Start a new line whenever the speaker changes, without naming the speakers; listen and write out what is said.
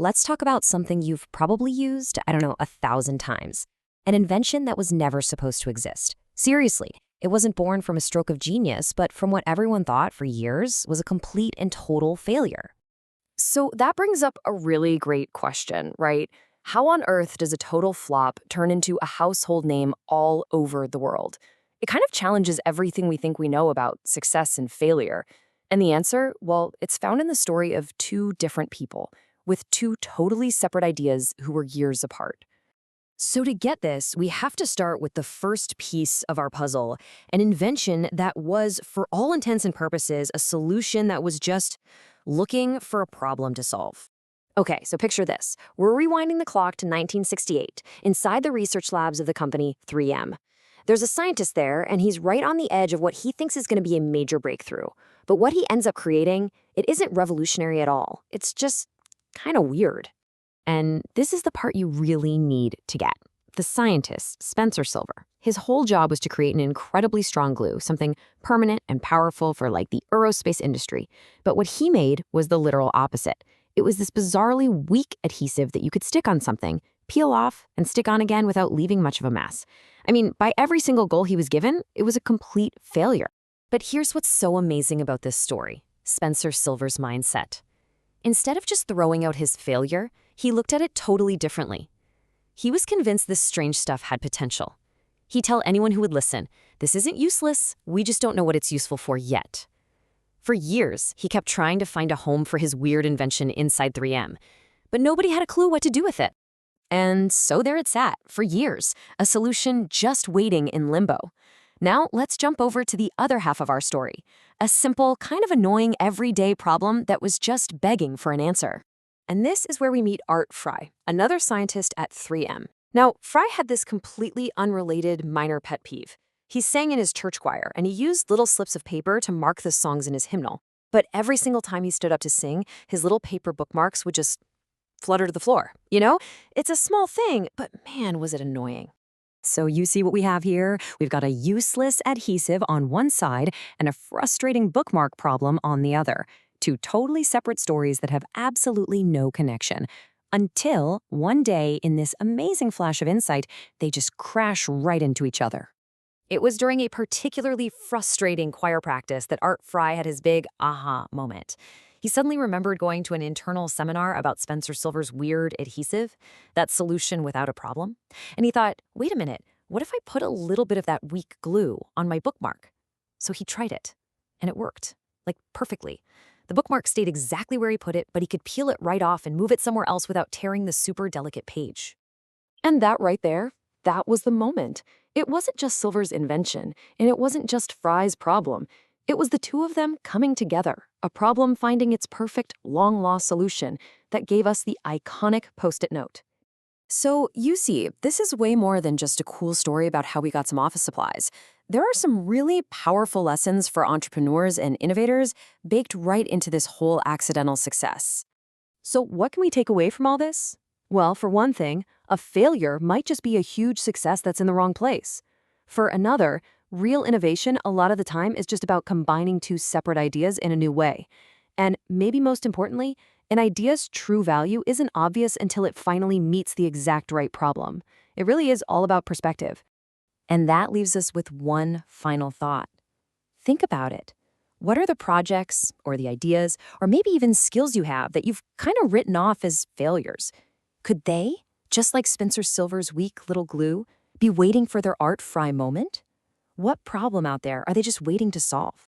let's talk about something you've probably used, I don't know, 1,000 times. An invention that was never supposed to exist. Seriously, it wasn't born from a stroke of genius, but from what everyone thought for years was a complete and total failure.
So that brings up a really great question, right? How on earth does a total flop turn into a household name all over the world? It kind of challenges everything we think we know about success and failure. And the answer, well, it's found in the story of two different people with two totally separate ideas who were years apart. So to get this, we have to start with the first piece of our puzzle, an invention that was, for all intents and purposes, a solution that was just looking for a problem to solve. Okay, so picture this. We're rewinding the clock to 1968, inside the research labs of the company 3M. There's a scientist there, and he's right on the edge of what he thinks is going to be a major breakthrough. But what he ends up creating, it isn't revolutionary at all. It's just kind of weird. And this is the part you really need to get. The scientist, Spencer Silver, his whole job was to create an incredibly strong glue, something permanent and powerful for like the aerospace industry. But what he made was the literal opposite. It was this bizarrely weak adhesive that you could stick on something, peel off, and stick on again without leaving much of a mess. I mean, by every single goal he was given, it was a complete failure. But here's what's so amazing about this story, Spencer Silver's mindset. Instead of just throwing out his failure, he looked at it totally differently. He was convinced this strange stuff had potential. He'd tell anyone who would listen, this isn't useless, we just don't know what it's useful for yet. For years, he kept trying to find a home for his weird invention inside 3M, but nobody had a clue what to do with it. And so there it sat, for years, a solution just waiting in limbo. Now let's jump over to the other half of our story, a simple, kind of annoying everyday problem that was just begging for an answer. And this is where we meet Art Fry, another scientist at 3M. Now, Fry had this completely unrelated minor pet peeve. He sang in his church choir, and he used little slips of paper to mark the songs in his hymnal. But every single time he stood up to sing, his little paper bookmarks would just flutter to the floor. You know, it's a small thing, but man, was it annoying. So you see what we have here? We've got a useless adhesive on one side and a frustrating bookmark problem on the other. Two totally separate stories that have absolutely no connection. Until one day, in this amazing flash of insight, they just crash right into each other. It was during a particularly frustrating choir practice that Art Fry had his big aha moment. He suddenly remembered going to an internal seminar about Spencer Silver's weird adhesive, that solution without a problem. And he thought, wait a minute, what if I put a little bit of that weak glue on my bookmark? So he tried it, and it worked, like perfectly. The bookmark stayed exactly where he put it, but he could peel it right off and move it somewhere else without tearing the super delicate page. And that right there, that was the moment. It wasn't just Silver's invention, and it wasn't just Fry's problem. It was the two of them coming together, a problem finding its perfect, long-lost solution that gave us the iconic Post-it note. So, you see, this is way more than just a cool story about how we got some office supplies. There are some really powerful lessons for entrepreneurs and innovators baked right into this whole accidental success. So what can we take away from all this? Well, for one thing, a failure might just be a huge success that's in the wrong place. For another, real innovation a lot of the time is just about combining two separate ideas in a new way. And maybe most importantly, an idea's true value isn't obvious until it finally meets the exact right problem. It really is all about perspective. And that leaves us with one final thought. Think about it. What are the projects or the ideas or maybe even skills you have that you've kind of written off as failures? Could they, just like Spencer Silver's weak little glue, be waiting for their Art Fry moment? What problem out there are they just waiting to solve?